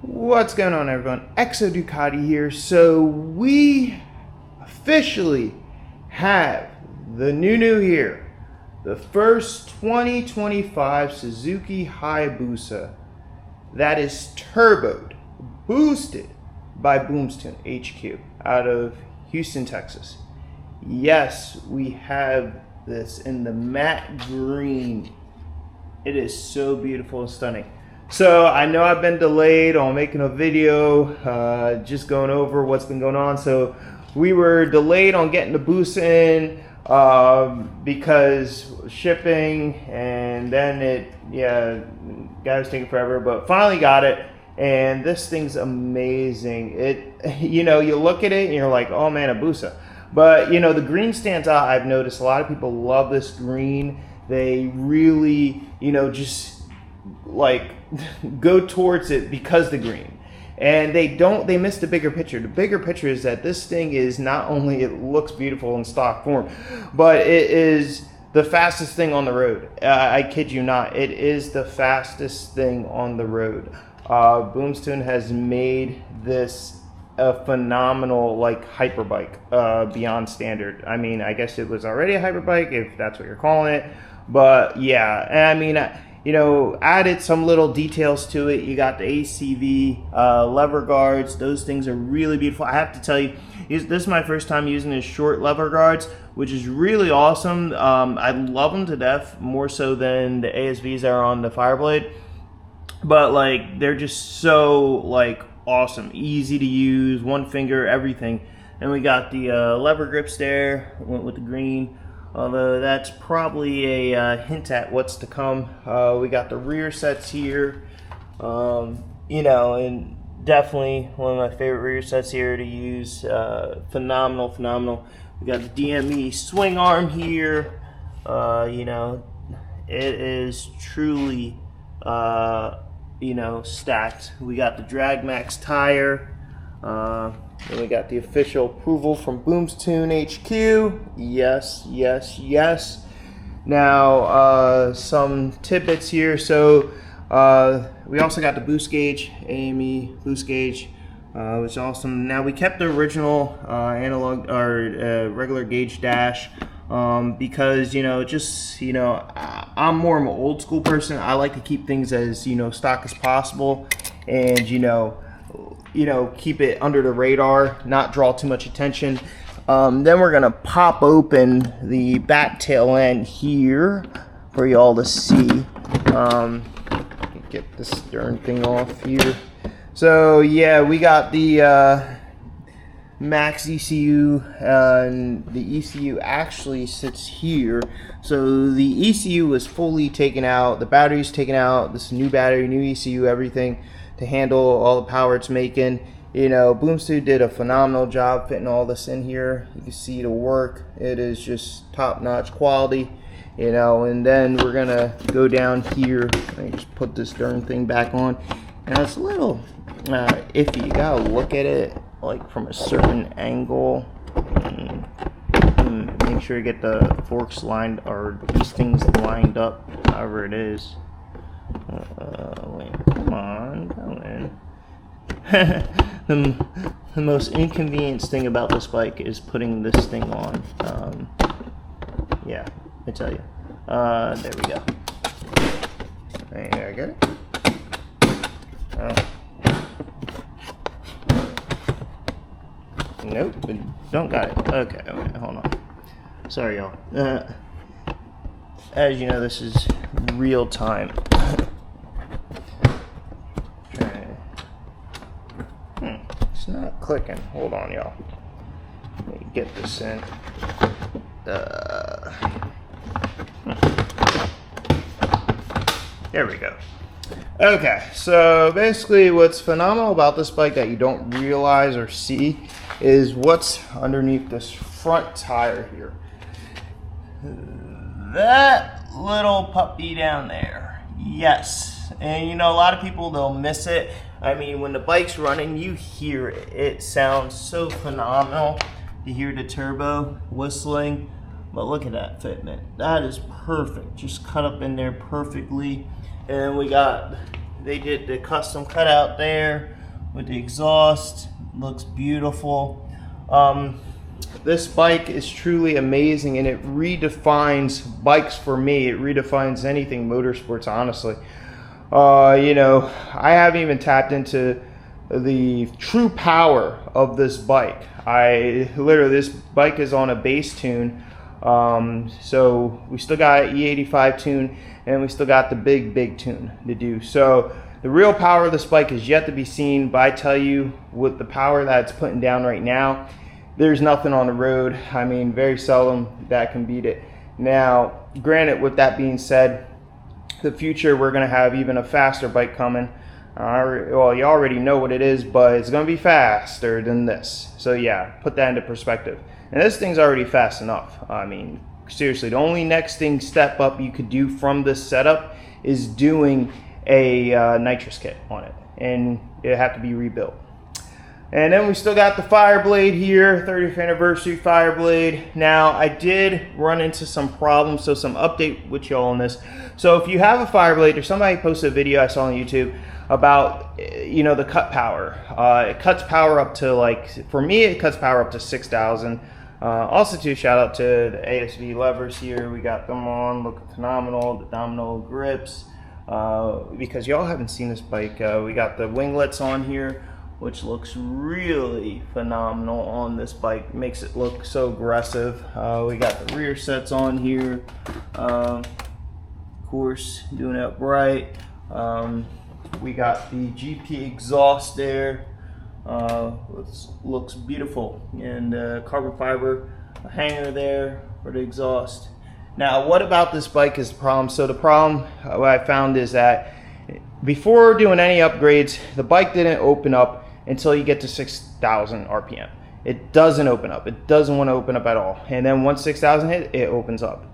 What's going on, everyone? Exo Ducati here. So we officially have the new here, the first 2025 Suzuki Hayabusa that is turboed, boosted by Boomstoon HQ out of Houston, Texas. Yes, we have this in the matte green. It is so beautiful and stunning. So I know I've been delayed on making a video, just going over what's been going on. So we were delayed on getting the boost in because shipping, and then guy was taking forever, but finally got it. And this thing's amazing. You look at it and you're like, oh man, a Busa. But the green stands out. I've noticed a lot of people love this green. They really, just like go towards it because the green, and they miss the bigger picture. The bigger picture is that this thing is not only it looks beautiful in stock form, but it is the fastest thing on the road. I kid you not, it is the fastest thing on the road. Boomstoon has made this a phenomenal hyperbike, beyond standard. I mean, I guess it was already a hyperbike if that's what you're calling it, but yeah, I mean, added some little details to it. You got the ACV lever guards. Those things are really beautiful. I have to tell you, this is my first time using his short lever guards, which is really awesome. I love them to death, more so than the ASVs that are on the Fireblade. But they're just so awesome, easy to use, one finger, everything. And we got the lever grips there, went with the green. Although that's probably a hint at what's to come. We got the rear sets here, and definitely one of my favorite rear sets here to use. Phenomenal. We got the DME swing arm here. It is truly, stacked. We got the Drag Max tire. And we got the official approval from Boomstoon HQ. Yes. Now, some tidbits here. So, we also got the boost gauge, AME boost gauge, which is awesome. Now, we kept the original analog or regular gauge dash because, I'm more of an old school person. I like to keep things as, stock as possible, and, keep it under the radar, not draw too much attention. Then we're gonna pop open the back tail end here for y'all to see. Get this darn thing off here. So yeah, we got the max ECU, and the ECU actually sits here. So the ECU was fully taken out, the battery's taken out, this new battery, new ECU, everything to handle all the power it's making. Boomstoon did a phenomenal job fitting all this in here. You can see the work. It is just top-notch quality. And then we're gonna go down here. Let me just put this darn thing back on. And it's a little iffy. You gotta look at it from a certain angle. Make sure you get the forks lined, or these things lined up, however it is. Wait, come on, go in. The most inconvenienced thing about this bike is putting this thing on. Yeah, I tell you. There we go. There, I got it. Oh. Nope, don't got it. Okay, hold on. Sorry, y'all. As you know, this is real time. It's not clicking. Hold on, y'all. Let me get this in. There we go. Okay, so basically what's phenomenal about this bike that you don't realize or see is what's underneath this front tire here. That little puppy down there. Yes. And a lot of people, they'll miss it. I mean, when the bike's running, you hear it. It sounds so phenomenal to hear the turbo whistling. But look at that fitment. That is perfect. Just cut up in there perfectly. And we got they did the custom cutout there with the exhaust. Looks beautiful. This bike is truly amazing, and it redefines bikes for me. It redefines anything motorsports, honestly. You know, I haven't even tapped into the true power of this bike. This bike is on a base tune. So we still got E85 tune, and we still got the big tune to do. So the real power of this bike is yet to be seen, but I tell you, with the power that it's putting down right now, there's nothing on the road. I mean, very seldom that can beat it. Now, granted, with that being said, the future, we're going to have even a faster bike coming. Well, you already know what it is, but it's going to be faster than this. So yeah, put that into perspective. And this thing's already fast enough. I mean, seriously, the only next step up you could do from this setup is doing a nitrous kit on it, and it have to be rebuilt. And then we still got the Fireblade here, 30th anniversary Fireblade. Now, I did run into some problems, so some update with y'all on this. So if you have a Fireblade, or somebody posted a video I saw on YouTube about, you know, the cut power. It cuts power up to, like, for me, it cuts power up to 6,000. Also, too, shout out to the ASV levers here. We got them on, looking phenomenal. The domino grips. Because y'all haven't seen this bike, we got the winglets on here, which looks really phenomenal on this bike. Makes it look so aggressive. We got the rear sets on here. Of course, doing it upright. We got the GP exhaust there. Looks beautiful. And carbon fiber hanger there for the exhaust. Now, what about this bike is the problem? So the problem what I found is that before doing any upgrades, the bike didn't open up until you get to 6,000 RPM. It doesn't open up. It doesn't want to open up at all. And then once 6,000 hit, it opens up.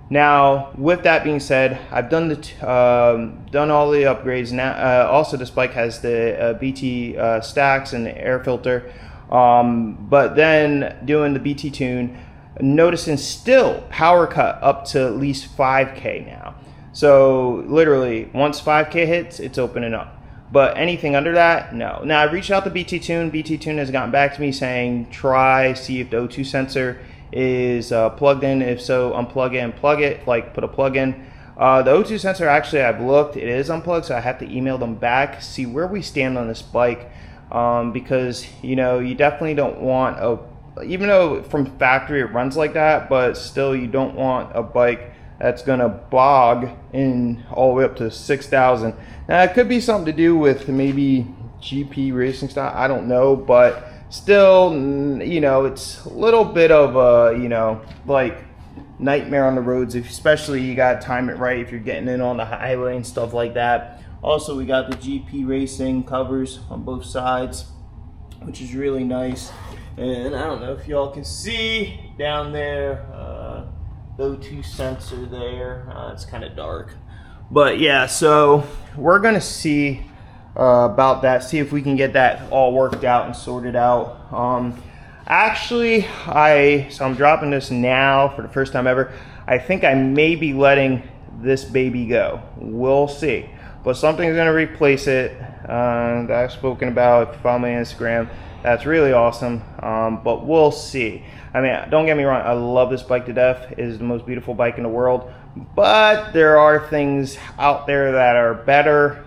Now, with that being said, I've done done all the upgrades. Now, also this bike has the BT stacks and the air filter. But then doing the BT tune, noticing still power cut up to at least 5K now. So literally, once 5K hits, it's opening up. But anything under that, no. Now, I reached out to BT Tune. BT Tune has gotten back to me saying, see if the O2 sensor is plugged in. If so, unplug it and plug it, like put a plug in. The O2 sensor, actually, I've looked. It is unplugged, so I have to email them back, see where we stand on this bike. Because, you know, you definitely don't want even though from factory it runs like that, but still you don't want a bike that's gonna bog in all the way up to 6,000. Now, it could be something to do with maybe GP racing style, I don't know, but still, you know, it's a little bit of a, you know, like nightmare on the roads, especially you gotta time it right if you're getting in on the highway and stuff like that. Also, we got the GP racing covers on both sides, which is really nice. And I don't know if y'all can see down there, the O2 sensor there. It's kind of dark. But yeah, so we're going to see about that, see if we can get that all worked out and sorted out. Actually, so I'm dropping this now for the first time ever. I think I may be letting this baby go. We'll see. But something's going to replace it that I've spoken about. If you follow me on Instagram, that's really awesome. But we'll see. I mean, don't get me wrong, I love this bike to death. It is the most beautiful bike in the world. But there are things out there that are better,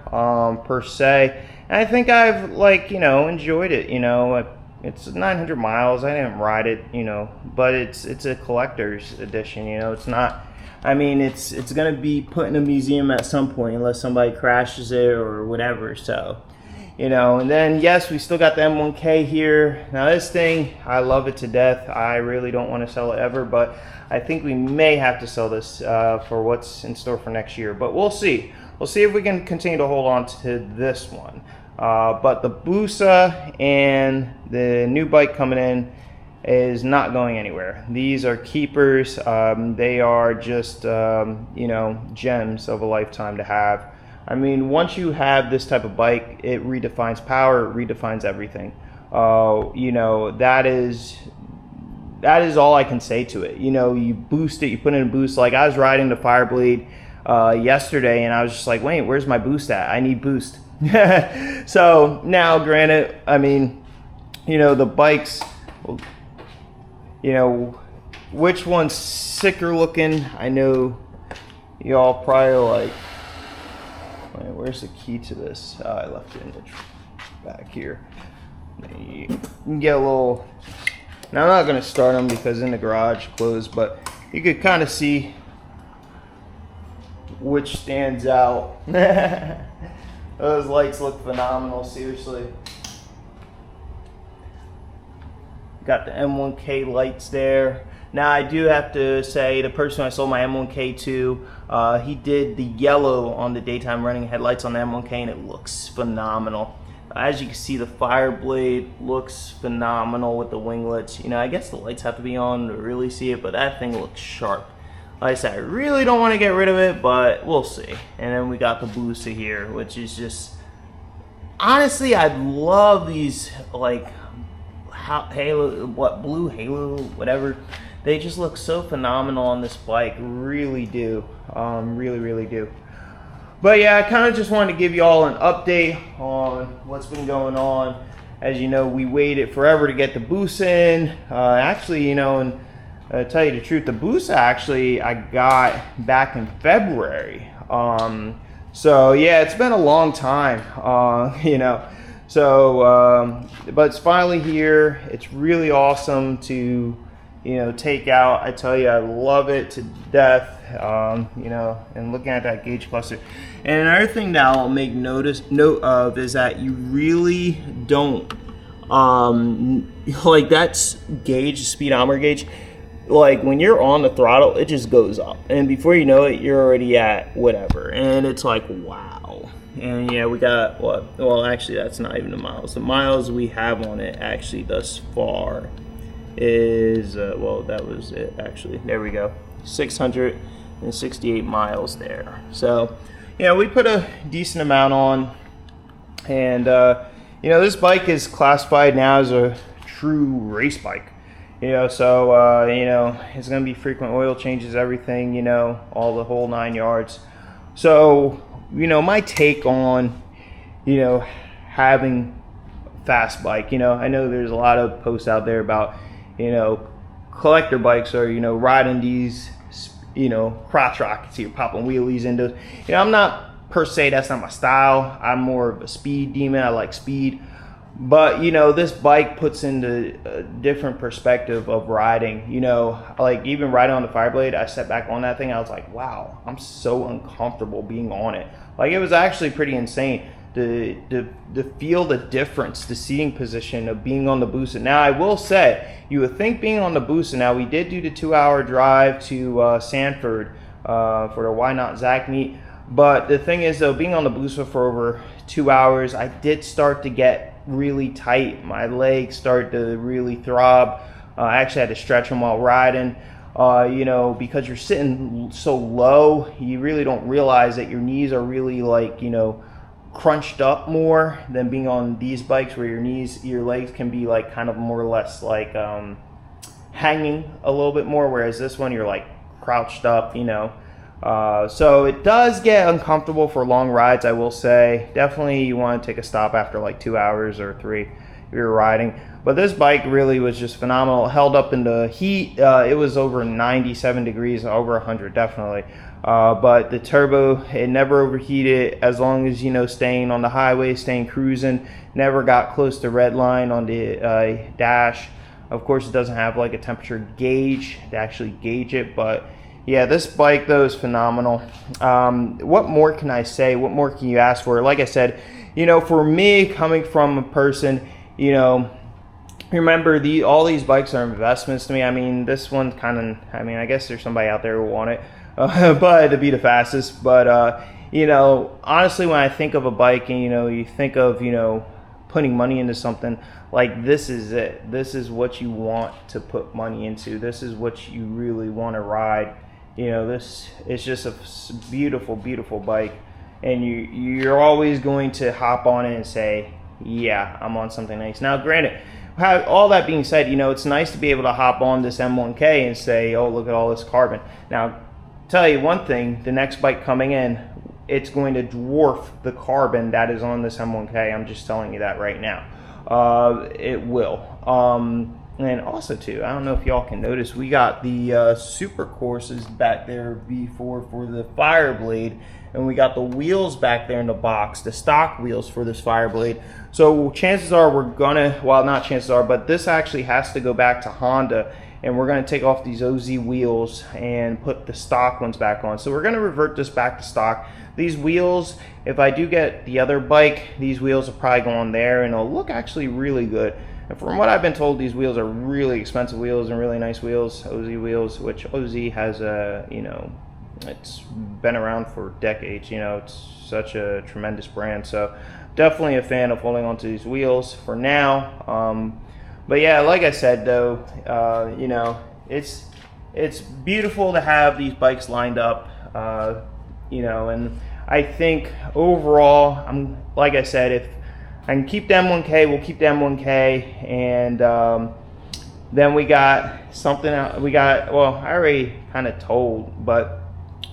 per se. And I think I've, like, you know, enjoyed it. You know, it's 900 miles. I didn't ride it, you know, but it's a collector's edition. You know, it's not. I mean, it's gonna be put in a museum at some point unless somebody crashes it or whatever. So, you know, and then yes, we still got the M1K here. Now this thing, I love it to death. I really don't want to sell it ever, but I think we may have to sell this for what's in store for next year. But we'll see. We'll see if we can continue to hold on to this one. But the Busa and the new bike coming in is not going anywhere. These are keepers. They are just, you know, gems of a lifetime to have. I mean, once you have this type of bike, it redefines power, it redefines everything. You know, that is all I can say to it. You know, you boost it, you put in a boost. Like I was riding the Fireblade yesterday, and I was just like, wait, where's my boost at? I need boost. So now, granted, I mean, you know, the bikes, you know, which one's sicker looking? I know y'all probably like, wait, where's the key to this? Oh, I left it in the back here. You can get a little, now I'm not going to start them because in the garage closed, but you could kind of see which stands out. Those lights look phenomenal, seriously. Got the M1K lights there. Now I do have to say, the person I sold my M1K to, he did the yellow on the daytime running headlights on the M1K, and it looks phenomenal. As you can see, the fire blade looks phenomenal with the winglets. You know, I guess the lights have to be on to really see it, but that thing looks sharp. Like I said, I really don't want to get rid of it, but we'll see. And then we got the booster here, which is just, honestly, I love these, like, halo, what, blue halo, whatever. They just look so phenomenal on this bike, really do, really do. But yeah, I kind of just wanted to give you all an update on what's been going on. As you know, we waited forever to get the boost in. Actually, you know, and to tell you the truth, the boost actually I got back in February. So yeah, it's been a long time, you know. So, but it's finally here. It's really awesome to, you know, take out. I tell you, I love it to death. You know, and looking at that gauge cluster. And another thing that I'll make note of is that you really don't, like that's gauge, speedometer gauge. Like when you're on the throttle, it just goes up, and before you know it, you're already at whatever, and it's like, wow. And yeah, we got what? Well, actually, that's not even the miles. The miles we have on it actually thus far is well, that was it actually. There we go, 668 miles there. So yeah, we put a decent amount on, and you know, this bike is classified now as a true race bike. You know, so you know, it's gonna be frequent oil changes, everything, you know, all the whole 9 yards. So, you know, my take on, you know, having a fast bike, you know, I know there's a lot of posts out there about, you know, collector bikes or, you know, riding these, you know, crotch rockets here, popping wheelies into, you know, I'm not per se, that's not my style. I'm more of a speed demon. I like speed. But, you know, this bike puts into a different perspective of riding. You know, like even riding on the Fireblade, I sat back on that thing, I was like, wow, I'm so uncomfortable being on it. Like, it was actually pretty insane to feel the difference, the seating position of being on the Booster. Now, I will say, you would think being on the Booster, now we did do the 2-hour drive to Sanford for the Why Not Zach meet. But the thing is, though, being on the Booster for over 2 hours, I did start to get really tight. My legs started to really throb. I actually had to stretch them while riding. You know, because you're sitting so low, you really don't realize that your knees are really, like, you know, crunched up more than being on these bikes where your legs can be like kind of more or less like hanging a little bit more, whereas this one you're like crouched up, you know. So it does get uncomfortable for long rides, I will say. Definitely you want to take a stop after like 2 hours or 3 if you're riding. But this bike really was just phenomenal. It held up in the heat. It was over 97 degrees, over 100 definitely. But the turbo, it never overheated as long as, you know, staying on the highway, staying cruising. Never got close to red line on the dash. Of course, it doesn't have like a temperature gauge to actually gauge it, but yeah, this bike though is phenomenal. What more can I say? What more can you ask for? Like I said, you know, for me, coming from a person, you know, remember all these bikes are investments to me. I mean, this one kind of, I mean, I guess there's somebody out there who want it, but to be the fastest. But you know, honestly, when I think of a bike and, you know, you think of, you know, putting money into something, like this is it. This is what you want to put money into. This is what you really want to ride. You know, this is just a beautiful, beautiful bike, and you're always going to hop on it and say, yeah, I'm on something nice. Now, granted, all that being said, you know, it's nice to be able to hop on this M1K and say, oh, look at all this carbon. Now, tell you one thing, the next bike coming in, it's going to dwarf the carbon that is on this M1K. I'm just telling you that right now. It will. And also too, I don't know if y'all can notice, we got the super courses back there before for the Fireblade, and we got the wheels back there in the box, the stock wheels for this Fireblade. So chances are we're gonna, well, not chances are, but this actually has to go back to Honda, and we're gonna take off these OZ wheels and put the stock ones back on. So we're gonna revert this back to stock. These wheels, if I do get the other bike, these wheels will probably go on there and it'll look actually really good. And from what I've been told, these wheels are really expensive wheels and really nice wheels, OZ wheels, which OZ has a, you know, it's been around for decades, you know, it's such a tremendous brand. So definitely a fan of holding onto these wheels for now. But yeah, like I said though, you know, it's beautiful to have these bikes lined up, you know, and I think overall, like I said, if I can keep the M1K, we'll keep the M1K, and then we got something else. Well, I already kind of told, but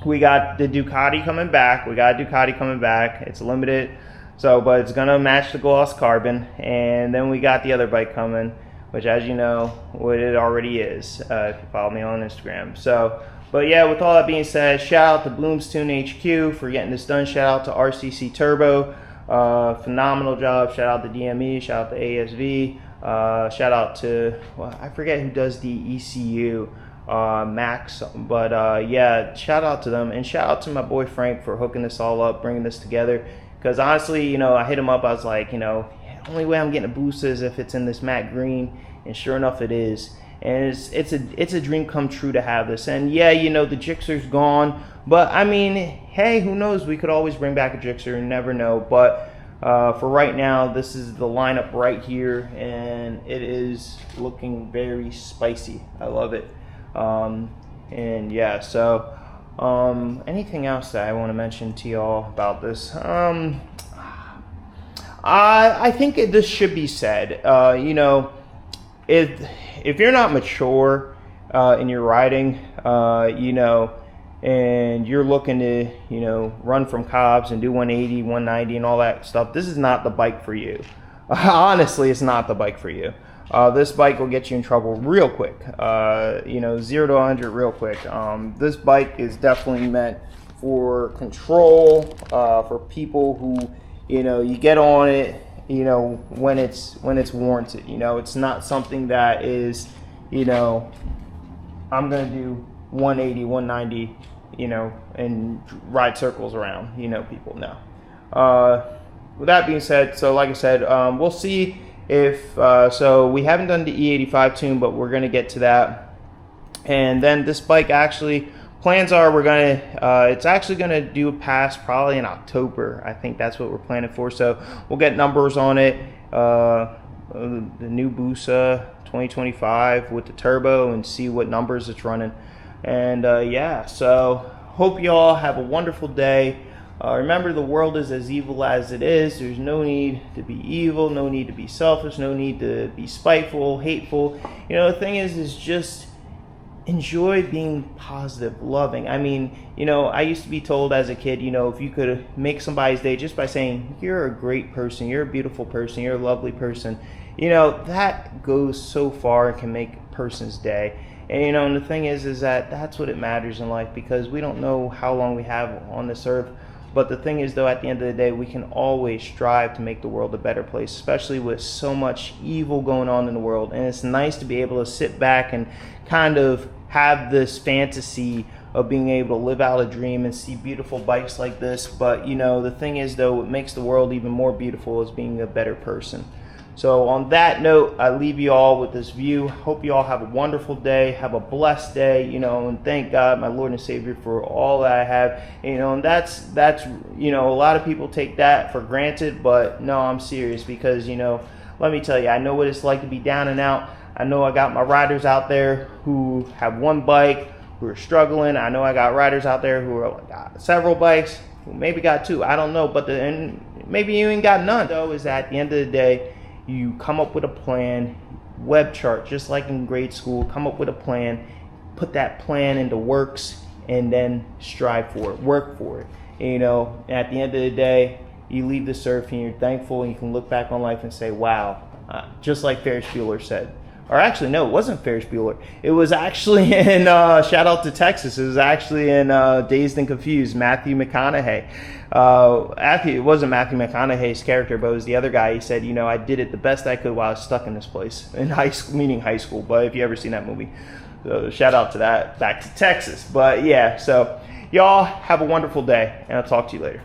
we got the Ducati coming back. We got Ducati coming back. It's limited, so but it's gonna match the gloss carbon. And then we got the other bike coming, which, as you know, what it already is, if you follow me on Instagram. So, but yeah, with all that being said, shout out to Bloomstown HQ for getting this done. Shout out to RCC Turbo. Phenomenal job. Shout out to DME, shout out to ASV, shout out to, well, I forget who does the ECU, Max, but yeah, shout out to them, and shout out to my boy Frank for hooking this all up, bringing this together, because honestly, you know, I hit him up, I was like, you know, the only way I'm getting a boost is if it's in this matte green, and sure enough it is. And it's a dream come true to have this. And yeah, you know, the Gixxer's gone, but I mean, hey, who knows? We could always bring back a Gixxer, you never know. But for right now, this is the lineup right here, and it is looking very spicy. I love it. And yeah, so anything else that I want to mention to y'all about this? I think this should be said. You know, if you're not mature in your riding, you know, and you're looking to, you know, run from cops and do 180, 190 and all that stuff, this is not the bike for you. Honestly, it's not the bike for you. This bike will get you in trouble real quick. You know, 0 to 100 real quick. This bike is definitely meant for control, for people who, you know, you get on it, you know, when it's warranted. You know, it's not something that is, you know, I'm gonna do 180, 190, you know, and ride circles around, you know, people. No. With that being said, so like I said, we'll see if so we haven't done the E85 tune, but we're gonna get to that. And then this bike, actually, plans are we're gonna it's actually gonna do a pass probably in October. I think that's what we're planning for. So we'll get numbers on it. The new Busa 2025 with the turbo, and see what numbers it's running. And yeah, so hope y'all have a wonderful day. Remember, the world is as evil as it is. There's no need to be evil, no need to be selfish, no need to be spiteful, hateful. You know, the thing is just enjoy being positive, loving. I mean, you know, I used to be told as a kid, you know, if you could make somebody's day just by saying, you're a great person, you're a beautiful person, you're a lovely person, you know, that goes so far and can make a person's day. And, you know, and the thing is that that's what it matters in life, because we don't know how long we have on this earth. But the thing is, though, at the end of the day, we can always strive to make the world a better place, especially with so much evil going on in the world. And it's nice to be able to sit back and kind of have this fantasy of being able to live out a dream and see beautiful bikes like this. But, you know, the thing is, though, what makes the world even more beautiful is being a better person. So on that note, I leave you all with this view. Hope you all have a wonderful day, have a blessed day, you know, and thank God, my Lord and Savior, for all that I have. You know, and that's you know, a lot of people take that for granted, but no, I'm serious, because, you know, let me tell you, I know what it's like to be down and out. I know I got my riders out there who have one bike, who are struggling. I know I got riders out there who are got several bikes, who maybe got two, I don't know, but and maybe you ain't got none. Though, is at the end of the day, you come up with a plan, web chart, just like in grade school, come up with a plan, put that plan into works, and then strive for it, work for it. And, you know, at the end of the day, you leave this earth and you're thankful, and you can look back on life and say, wow, just like Ferris Bueller said. Or actually, no, it wasn't Ferris Bueller. It was actually in, shout out to Texas, it was actually in Dazed and Confused, Matthew McConaughey. Actually, it wasn't Matthew McConaughey's character, but it was the other guy. He said, you know, I did it the best I could while I was stuck in this place, in high school, meaning high school, but if you ever seen that movie. So shout out to that, back to Texas. But yeah, so y'all have a wonderful day, and I'll talk to you later.